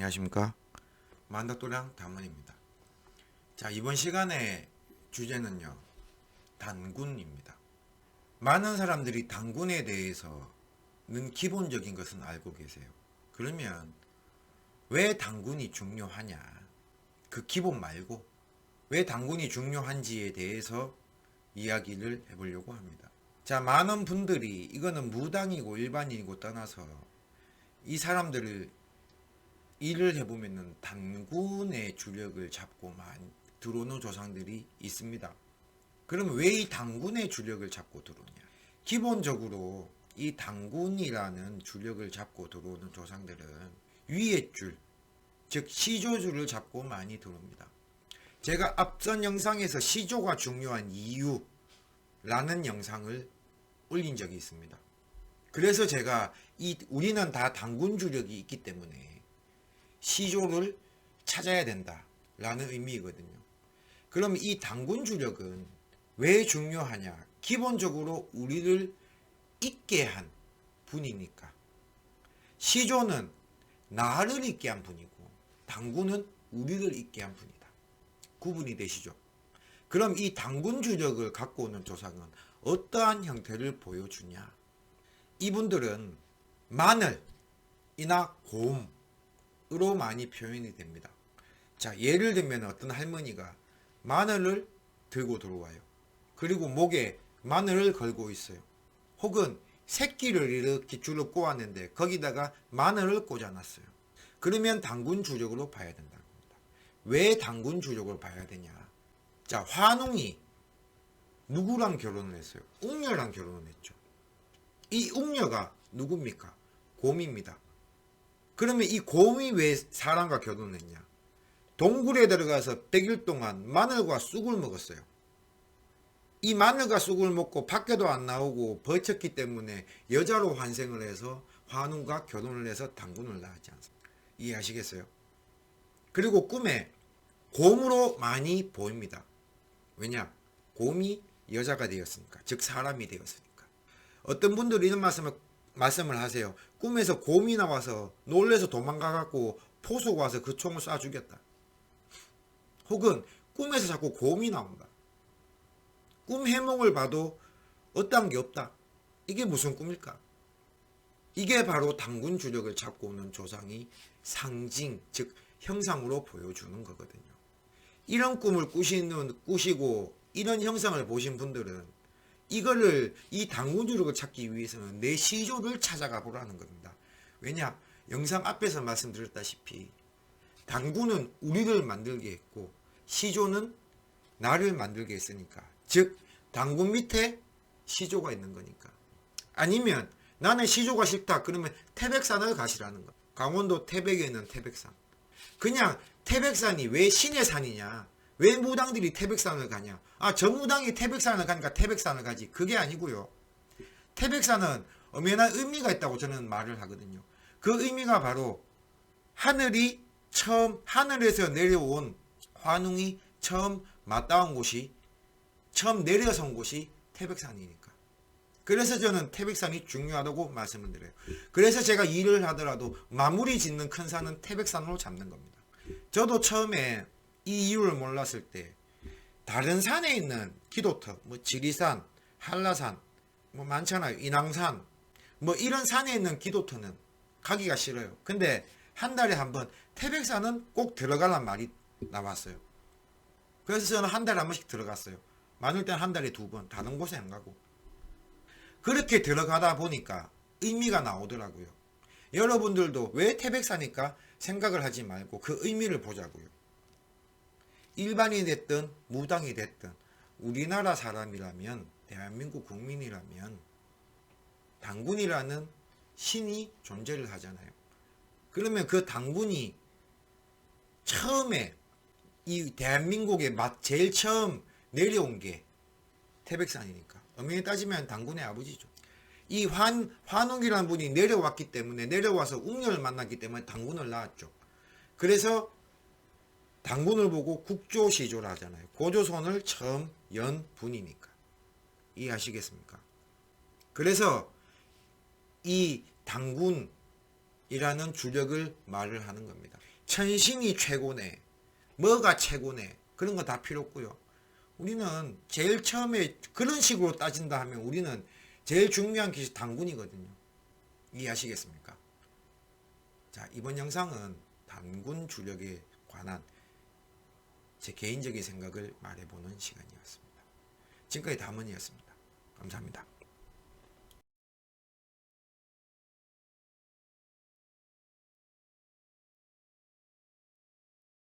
안녕하십니까, 만덕도량 담원입니다. 자, 이번 시간의 주제는요, 단군입니다. 많은 사람들이 단군에 대해서는 기본적인 것은 알고 계세요. 그러면 왜 단군이 중요하냐, 그 기본 말고 왜 단군이 중요한지에 대해서 이야기를 해보려고 합니다. 자, 많은 분들이 이거는 무당이고 일반인이고 떠나서 이 사람들을 일을 해보면은 단군의 주력을 잡고 많이 들어오는 조상들이 있습니다. 그럼 왜 이 단군의 주력을 잡고 들어오냐? 기본적으로 이 단군이라는 주력을 잡고 들어오는 조상들은 위의 줄, 즉 시조줄을 잡고 많이 들어옵니다. 제가 앞선 영상에서 시조가 중요한 이유라는 영상을 올린 적이 있습니다. 그래서 제가 우리는 다 단군 주력이 있기 때문에 시조를 찾아야 된다라는 의미거든요. 그럼 이 단군 주력은 왜 중요하냐? 기본적으로 우리를 있게 한 분이니까. 시조는 나를 있게 한 분이고 단군은 우리를 있게 한 분이다. 구분이 되시죠? 그럼 이 단군 주력을 갖고 오는 조상은 어떠한 형태를 보여주냐? 이분들은 마늘이나 곰으로 많이 표현이 됩니다. 자, 예를 들면 어떤 할머니가 마늘을 들고 들어와요. 그리고 목에 마늘을 걸고 있어요. 혹은 새끼를 이렇게 줄을 꼬았는데 거기다가 마늘을 꽂아놨어요. 그러면 단군 주력으로 봐야 된다는 겁니다. 왜 단군 주력으로 봐야 되냐? 자, 환웅이 누구랑 결혼을 했어요? 웅녀랑 결혼을 했죠. 이 웅녀가 누굽니까? 곰입니다. 그러면 이 곰이 왜 사람과 결혼했냐? 동굴에 들어가서 100일 동안 마늘과 쑥을 먹었어요. 이 마늘과 쑥을 먹고 밖에도 안 나오고 버텼기 때문에 여자로 환생을 해서 환웅과 결혼을 해서 단군을 낳았지 않습니까? 이해하시겠어요? 그리고 꿈에 곰으로 많이 보입니다. 왜냐? 곰이 여자가 되었으니까, 즉 사람이 되었으니까. 어떤 분들이 이런 말씀을 하세요. 꿈에서 곰이 나와서 놀래서 도망가갖고 포속 와서 그 총을 쏴 죽였다. 혹은 꿈에서 자꾸 곰이 나온다. 꿈 해몽을 봐도 어떠한 게 없다. 이게 무슨 꿈일까? 이게 바로 단군 주력을 잡고 오는 조상이 상징, 즉 형상으로 보여주는 거거든요. 이런 꿈을 꾸시고 이런 형상을 보신 분들은 이거를, 이 단군 주력을 찾기 위해서는 내 시조를 찾아가 보라는 겁니다. 왜냐? 영상 앞에서 말씀드렸다시피 단군은 우리를 만들게 했고 시조는 나를 만들게 했으니까, 즉 단군 밑에 시조가 있는 거니까. 아니면 나는 시조가 싫다 그러면 태백산을 가시라는 거. 강원도 태백에 있는 태백산. 그냥 태백산이 왜 신의 산이냐, 왜 무당들이 태백산을 가냐, 저 무당이 태백산을 가니까 태백산을 가지, 그게 아니고요. 태백산은 엄연한 의미가 있다고 저는 말을 하거든요. 그 의미가 바로 하늘에서 내려온 환웅이 처음 맞닿은 곳이, 처음 내려선 곳이 태백산이니까. 그래서 저는 태백산이 중요하다고 말씀을 드려요. 그래서 제가 일을 하더라도 마무리 짓는 큰 산은 태백산으로 잡는 겁니다. 저도 처음에 이 이유를 몰랐을 때 다른 산에 있는 기도터, 지리산, 한라산, 많잖아요. 인왕산, 이런 산에 있는 기도터는 가기가 싫어요. 근데 한 달에 한 번 태백산은 꼭 들어가란 말이 나왔어요. 그래서 저는 한 달에 한 번씩 들어갔어요. 많을 땐 한 달에 2번, 다른 곳에 안 가고. 그렇게 들어가다 보니까 의미가 나오더라고요. 여러분들도 왜 태백산일까 생각을 하지 말고 그 의미를 보자고요. 일반인이 됐든 무당이 됐든 우리나라 사람이라면, 대한민국 국민이라면 단군이라는 신이 존재를 하잖아요. 그러면 그 단군이 처음에 이 대한민국에 제일 처음 내려온 게 태백산이니까 엄연히 따지면 단군의 아버지죠. 이 환웅이라는 분이 내려왔기 때문에, 내려와서 웅녀를 만났기 때문에 단군을 낳았죠. 그래서 단군을 보고 국조시조를 하잖아요. 고조선을 처음 연 분이니까. 이해하시겠습니까? 그래서 이 단군이라는 주력을 말을 하는 겁니다. 천신이 최고네, 뭐가 최고네, 그런 거 다 필요 없고요. 우리는 제일 처음에 그런 식으로 따진다 하면 우리는 제일 중요한 것이 단군이거든요. 이해하시겠습니까? 자, 이번 영상은 단군 주력에 관한 제 개인적인 생각을 말해보는 시간이었습니다. 지금까지 담은이었습니다. 감사합니다.